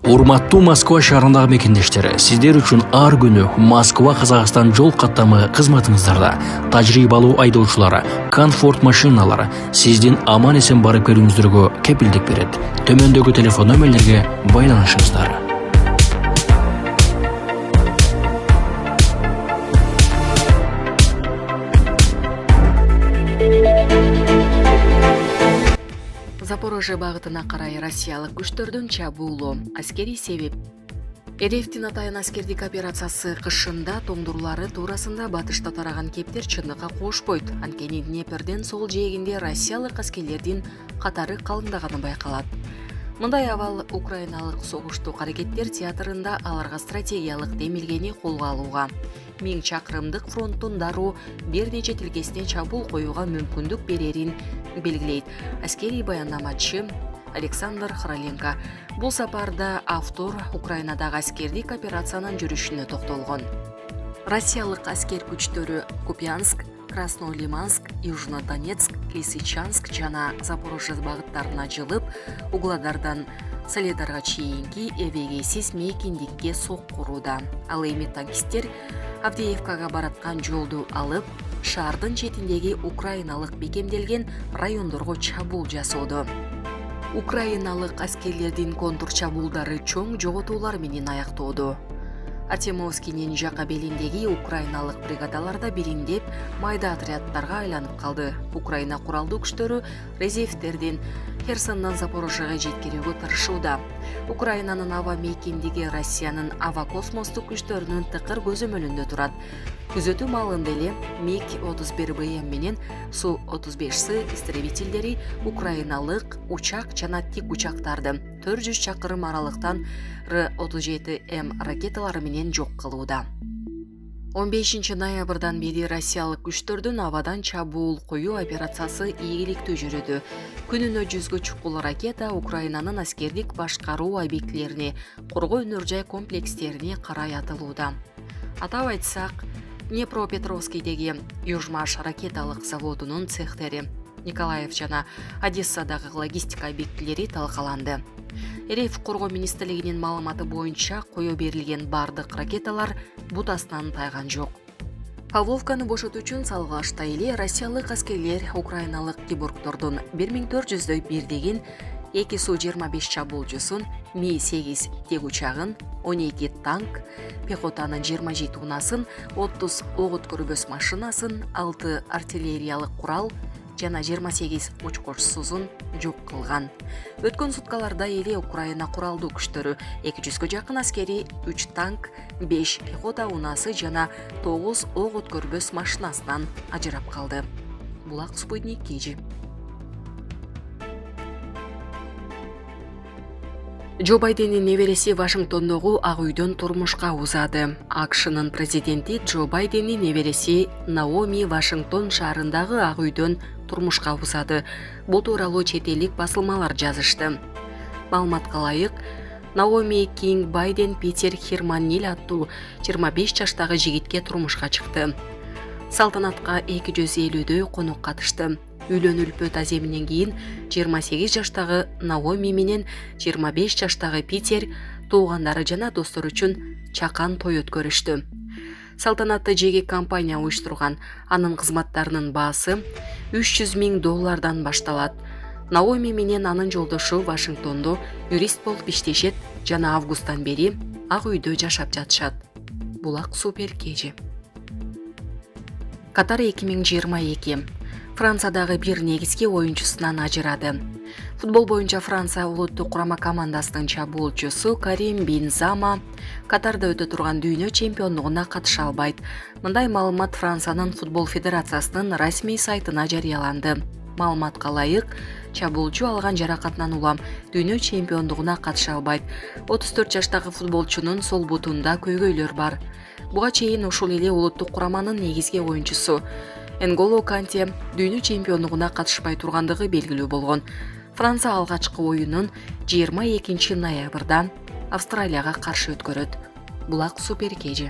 Урматтуу Москва шаарындагы мекендештер, сиздер үчүн ар күнү Москва Казакстан жол каттамы кызматыңыздарда тажрыйбалуу айдоочулар, комфорт машиналары сиздин аман-эсен барып келүүңүздөргө кепилдик берет. Төмөндөгү телефон нөмерлерге байланышыңыздар. Запорожье багытына карай Россиялык күчтөрдүн чабуулу аскерий себеп. РФтин атайын аскердик операциясы кышында тоңдурлары туурасында батышта тараган кептер чындыкка кошпойт. Анткени Днепрден сол жээгинде россиялык аскерлердин катары калыңдаганы байкалат. Мындай абал украиналык согуштук аракеттер театрында аларга стратегиялык демилгени колго алууга, 1000 чакырымдык фронттун дароо бир нече тилкесине чабуул коюуга мүмкүндүк берерин белгилейт аскерий баяндамачы Александр Храленко. Бул сапарда автор Украинадагы аскердик операциянын жүрүшүнө токтолгон. Россиялык аскер күчтөрү Купянск, Краснолиманск, Южнодонецк, Лисичанск жана Запорожье багыттарына жылып, Углодардан Соледарга чейинки эбегейсиз мейкиндикке соккурууда. Ал эми танкисттер Авдеевкага бараткан жолду алып, шаардын четиндеги украиналык бекемделген райондорго чабуул жасоодо. Украиналык аскерлердин контур чабуулдары чоң жоготуулар менен аяктоодо. Атемовскинин жака белиндеги украиналык бригадаларда бириндеп майда отрядтарга айланып калды. Украина куралдуу күчтөрү резервдердин Херсондан Запорожьеге жеткирүүгө тырышууда. Украинанын аба мейкиндиги Россиянын аба космостук күчтөрүнүн тыкыр көзөмөлүндө турат. Күзөтүү маалында эле МиГ-31БМ менен Су-35С истребительдери украиналык учак жана тик учактарды 400 чакырым аралыктан Р-37М ракеталары менен жок кылууда. 15 ноябрдан бери россиялык күчтөрдүн абадан чабуул коюу операциясы ийгиликтүү жүрүүдө. Күнүнө 100гө чукул ракета Украинанын аскердик башкаруу объектилерине, коргоо өнөр жай комплекстерине карай атылууда. Атап айтсак, Днепропетровскийдеги Южмаш ракеталык заводунун цехтери, Николаев жана Одессадагы логистика объектилери талкаланды. РФ коргоо министрлигинин маалыматы боюнча коё берилген бардык ракеталар бутасынан тайган жок. Павловканы бошотуу үчүн салгылаштай эле россиялык аскерлер украиналык киборгдордун 1400дөй бирдигин, 2 Су-25 чабуулчусун, Ми-8 тек учагын, 12 танк, пехотанын 27 унасын, 30 ок өткөрбөс машинасын, 6 артиллериялык курал жана 28 учкучсузун жок кылган. Өткөн суткаларда эле Украина куралдуу күчтөрү 200гө жакын аскери, 3 танк, 5 пехота унасы жана 9 ок өткөрбөс машинасынан ажырап калды. Булак Спутник KG. Джо Байдендин небереси Вашингтондогу Ак үйдөн турмушка узады. АКШнын президенти Джо Байдендин небереси Наоми Вашингтон шаарындагы Ак үйдөн турмушка узады. Бул тууралуу чет элдик басылмалар жазышты. Маалыматка ылайык, Наоми Кинг Байден Питер Хирманнил аттуу 25 жаштагы жигитке турмушка чыкты. Салтанатка 250дөй конок катышты. Үйлөнүлүп өт аземинен кийин 28 жаштагы Наоми менен 25 жаштагы Питер туугандары жана достору үчүн чакан той өткөрүштү. Салтанатты жеке компания уюштурган, анын кызматтарынын баасы $300,000 башталат. Наоми менен анын жолдошу Вашингтондо юрист болуп иштешет жана августтан бери Ак үйдө жашап жатышат. Булак Супер KG. Катар 2022 Франциядагы бир негизги оюнчусунан ажырады. Футбол боюнча Франция улуттук курама командасынын чабуулчусу Карим Бензема Катарда өтө турган дүйнө чемпиондугуна катыша албайт. Мындай маалымат Франциянын футбол федерациясынын расмий сайтына жарыяланды. Маалыматка ылайык, чабуулчу алган жаракатынан улам дүйнө чемпиондугуна катыша албайт. 34 жаштагы футболчунун сол бутунда көйгөйлөр бар. Буга чейин ушул эле улуттук кураманын негизги оюнчусу N'Golo Канте дүйнө чемпиондугуна катышпай тургандыгы белгилүү болгон. Франция алгачкы оюнун 22 ноябрда Австралияга каршы өткөрөт. Булак Супер KG.